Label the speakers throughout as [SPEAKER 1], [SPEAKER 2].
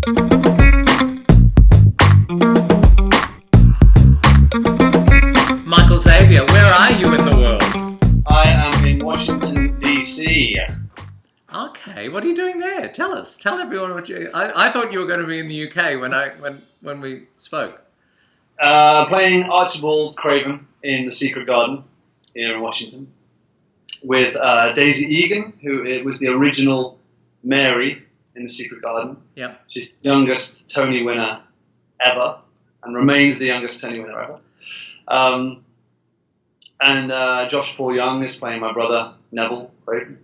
[SPEAKER 1] Michael Xavier, where are you in the world?
[SPEAKER 2] I am in Washington D.C.
[SPEAKER 1] Okay, what are you doing there? Tell us. Tell everyone what you. I thought you were going to be in the UK when we spoke.
[SPEAKER 2] Playing Archibald Craven in The Secret Garden here in Washington with Daisy Egan, who was the original Mary in The Secret Garden.
[SPEAKER 1] Yeah.
[SPEAKER 2] She's the youngest Tony winner ever and remains the youngest Tony winner ever. And Josh Paul Young is playing my brother Neville Craven.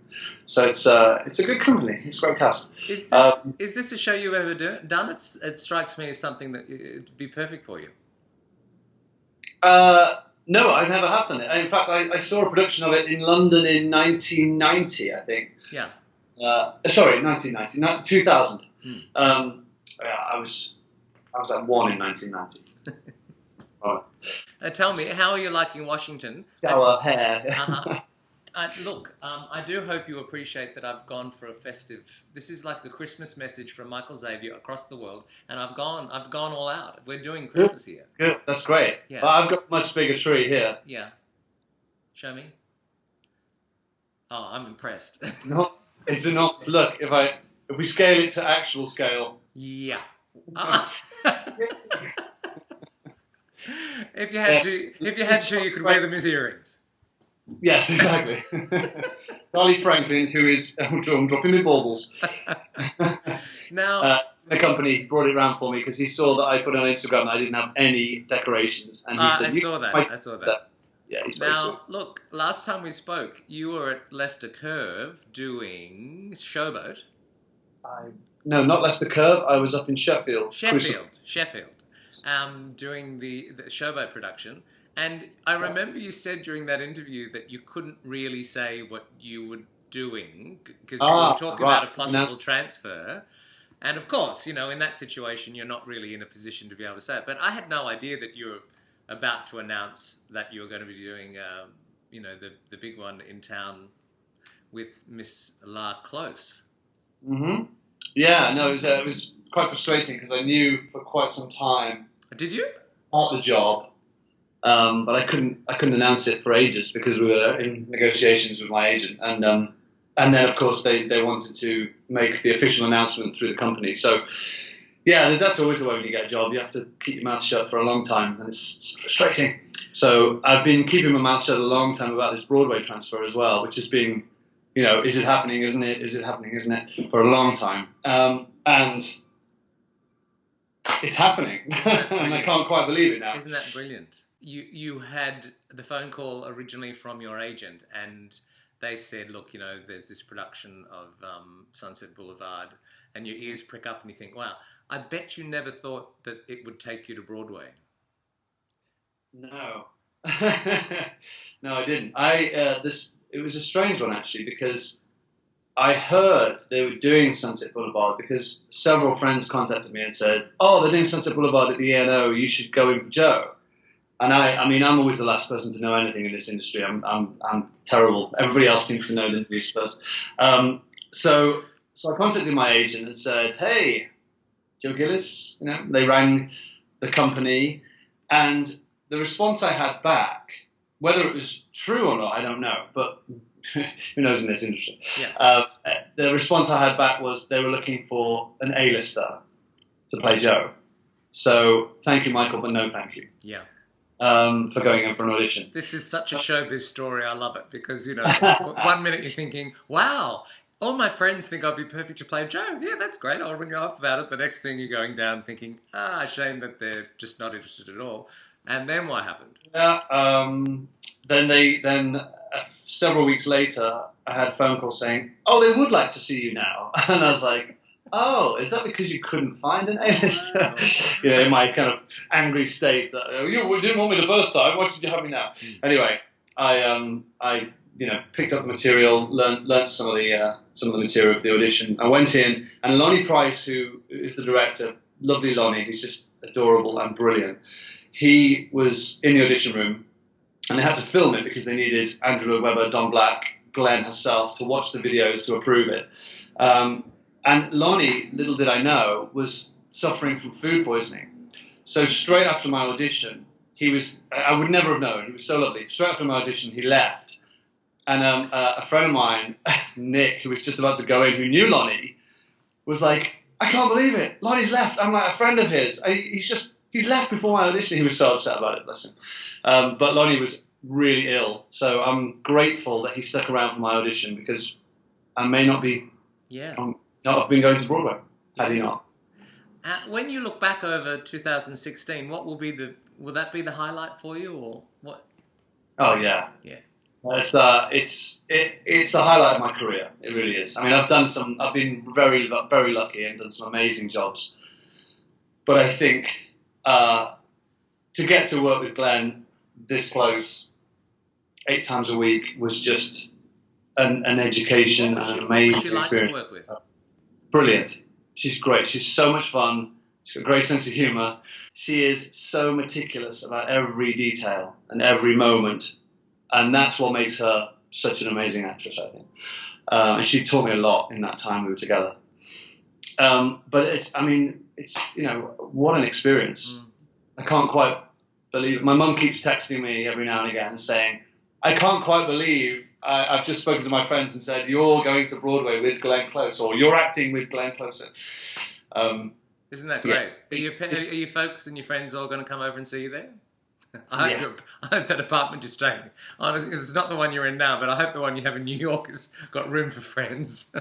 [SPEAKER 2] So it's a good company. It's a great cast.
[SPEAKER 1] Is this a show you've ever done? It strikes me as something that it'd be perfect for you.
[SPEAKER 2] No, I never have done it. In fact, I saw a production of it in London in 1990, I think.
[SPEAKER 1] Yeah.
[SPEAKER 2] Sorry, 1990, 2000. Yeah, I was at one in 1990. Right.
[SPEAKER 1] Tell me, how are you liking Washington?
[SPEAKER 2] Shower hair.
[SPEAKER 1] Look, I do hope you appreciate that I've gone for a festive. This is like a Christmas message from Michael Xavier across the world, and I've gone all out. We're doing Christmas here.
[SPEAKER 2] Good, that's great.
[SPEAKER 1] Yeah.
[SPEAKER 2] Well, I've got a much bigger tree here.
[SPEAKER 1] Yeah. Show me. Oh, I'm impressed.
[SPEAKER 2] No, it's not. Look, if we scale it to actual scale.
[SPEAKER 1] Yeah. If you had to, you could wear them as earrings.
[SPEAKER 2] Yes, exactly. Charlie Franklin, who is I'm dropping me baubles.
[SPEAKER 1] Now,
[SPEAKER 2] the company brought it around for me because he saw that I put on Instagram that I didn't have any decorations, and he said,
[SPEAKER 1] I saw that.
[SPEAKER 2] Yeah, he's
[SPEAKER 1] now, look, last time we spoke, you were at Leicester Curve doing Showboat.
[SPEAKER 2] No, not Leicester Curve. I was up in Sheffield.
[SPEAKER 1] Doing the Showboat production. And I remember you said during that interview that you couldn't really say what you were doing because you were talking about a possible transfer. And of course, in that situation, you're not really in a position to be able to say it. But I had no idea that you were about to announce that you were going to be doing, the big one in town with Miss La Close.
[SPEAKER 2] Mm-hmm. Yeah, no, it was quite frustrating because I knew for quite some time.
[SPEAKER 1] Did you?
[SPEAKER 2] Not the job. But I couldn't announce it for ages because we were in negotiations with my agent, and then of course they wanted to make the official announcement through the company. So yeah, that's always the way when you get a job. You have to keep your mouth shut for a long time, and it's frustrating. So I've been keeping my mouth shut a long time about this Broadway transfer as well, which has been, is it happening? Isn't it? Is it happening? Isn't it? For a long time, and it's happening, and I can't quite believe it now.
[SPEAKER 1] Isn't that brilliant? You had the phone call originally from your agent, and they said, look, there's this production of Sunset Boulevard, and your ears prick up and you think, wow, I bet you never thought that it would take you to Broadway.
[SPEAKER 2] No. No, I didn't. It was a strange one, actually, because I heard they were doing Sunset Boulevard because several friends contacted me and said, oh, they're doing Sunset Boulevard at the A&O, you should go in for Joe. And I'm always the last person to know anything in this industry. I'm terrible. Everybody else seems to know the news first. So I contacted my agent and said, "Hey, Joe Gillis." They rang the company, and the response I had back, whether it was true or not, I don't know. But who knows in this industry?
[SPEAKER 1] Yeah.
[SPEAKER 2] The response I had back was they were looking for an A-lister to play Joe. So thank you, Michael, but no, thank you.
[SPEAKER 1] Yeah.
[SPEAKER 2] For going in for an audition.
[SPEAKER 1] This is such a showbiz story. I love it because, 1 minute you're thinking, wow, all my friends think I'd be perfect to play Joe. Yeah, that's great. I'll ring you up about it. The next thing you're going down thinking, shame that they're just not interested at all. And then what happened?
[SPEAKER 2] Then several weeks later, I had a phone call saying, oh, they would like to see you now. And I was like, oh, is that because you couldn't find an A-lister? In my kind of angry state that you didn't want me the first time. Why should you have me now? Anyway, I picked up the material, learnt some of the material of the audition. I went in, and Lonnie Price, who is the director, lovely Lonnie, he's just adorable and brilliant. He was in the audition room, and they had to film it because they needed Andrew Lloyd Webber, Don Black, Glenn herself to watch the videos to approve it. And Lonnie, little did I know, was suffering from food poisoning. So straight after my audition, I would never have known, he was so lovely. Straight after my audition, he left. And a friend of mine, Nick, who was just about to go in, who knew Lonnie, was like, I can't believe it, Lonnie's left. I'm like a friend of his. He's left before my audition. He was so upset about it, bless him. But Lonnie was really ill. So I'm grateful that he stuck around for my audition, because I may not be... not have been going to Broadway had he not.
[SPEAKER 1] When you look back over 2016, will that be the highlight for you, or what?
[SPEAKER 2] Oh yeah. It's the highlight of my career. It really is. I mean, I've been very, very lucky and done some amazing jobs. But I think to get to work with Glenn this close, 8 times a week, was just an education and an amazing experience.
[SPEAKER 1] What was she like to work with?
[SPEAKER 2] Brilliant. She's great. She's so much fun. She's got a great sense of humour. She is so meticulous about every detail and every moment. And that's what makes her such an amazing actress, I think. And she taught me a lot in that time we were together. But it's what an experience. I can't quite believe it. My mum keeps texting me every now and again saying, I can't quite believe I've just spoken to my friends and said, you're going to Broadway with Glenn Close, or you're acting with Glenn Close.
[SPEAKER 1] Isn't that great? Yeah. Are your folks and your friends all going to come over and see you there? I hope that apartment you're staying in. Honestly, it's not the one you're in now, but I hope the one you have in New York has got room for friends.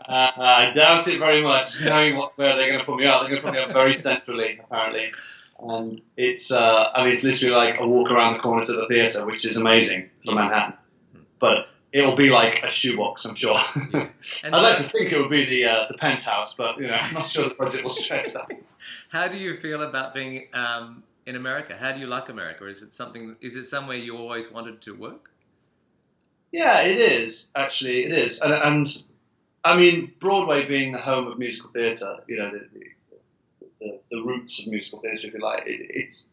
[SPEAKER 2] I doubt it very much, knowing where they're going to put me up. They're going to put me up very centrally, apparently. And it's literally like a walk around the corner to the theatre, which is amazing for Manhattan. But it'll be like a shoebox, I'm sure. Yeah. I'd like to think it would be the penthouse, but I'm not sure the project will stretch that.
[SPEAKER 1] How do you feel about being in America? How do you like America? Is it somewhere you always wanted to work?
[SPEAKER 2] Yeah, it is, actually. It is. And I mean, Broadway being the home of musical theatre, the roots of musical theatre, if you like, it's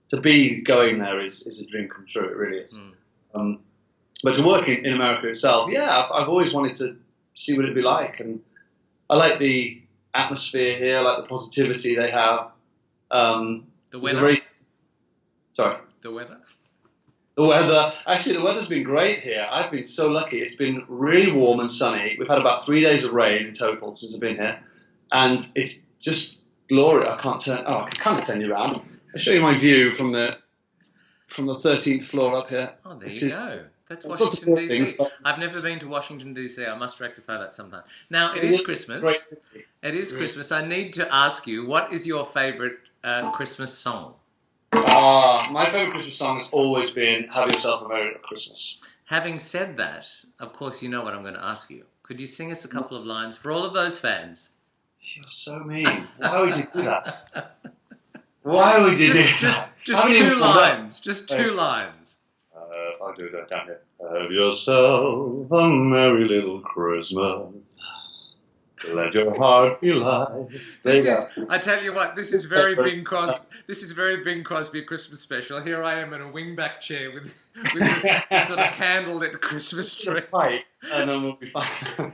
[SPEAKER 2] to be going there is a dream come true. It really is. But to work in America itself, I've always wanted to see what it'd be like, and I like the atmosphere here. I like the positivity they have.
[SPEAKER 1] The weather.
[SPEAKER 2] The weather. The weather. Actually, the weather's been great here. I've been so lucky. It's been really warm and sunny. We've had about 3 days of rain in total since I've been here, and it's just glorious. I can't turn you around. I'll show you my view from the 13th floor up here.
[SPEAKER 1] Oh, there you go. That's Washington D.C. I've never been to Washington D.C. I must rectify that sometime. Now, it is Christmas. It is Christmas. I need to ask you, what is your favourite Christmas song?
[SPEAKER 2] My favourite Christmas song has always been "Have Yourself a Merry Christmas."
[SPEAKER 1] Having said that, of course, you know what I'm going to ask you. Could you sing us a couple of lines for all of those fans?
[SPEAKER 2] You're so mean. Why would you do that? Why would you do that?
[SPEAKER 1] Just 2 lines. Just 2 lines.
[SPEAKER 2] I'll do that down here. Have yourself a merry little Christmas. Let your heart be light.
[SPEAKER 1] I tell you what, this is very Bing Crosby. This is very Bing Crosby Christmas special. Here I am in a wingback chair with the sort of candlelit Christmas tree.
[SPEAKER 2] Right, and then we'll be fine.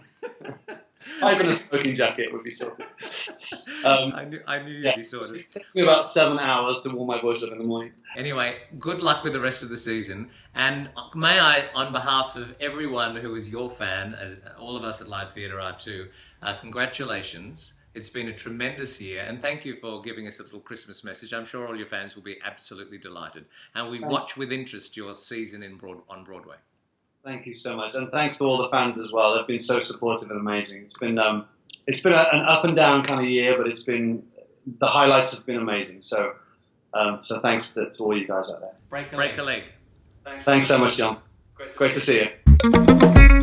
[SPEAKER 2] Even a smoking jacket would be sorted.
[SPEAKER 1] I knew you'd be sorted.
[SPEAKER 2] It takes me about 7 hours to warm my voice up in the morning.
[SPEAKER 1] Anyway, good luck with the rest of the season. And may I, on behalf of everyone who is your fan, all of us at Live Theatre are too, congratulations. It's been a tremendous year, and thank you for giving us a little Christmas message. I'm sure all your fans will be absolutely delighted. And we watch with interest your season on Broadway.
[SPEAKER 2] Thank you so much, and thanks to all the fans as well. They've been so supportive and amazing. It's been an up and down kind of year, but the highlights have been amazing. So thanks to all you guys out there.
[SPEAKER 1] Break a leg.
[SPEAKER 2] Thanks so much, John. Great to see you.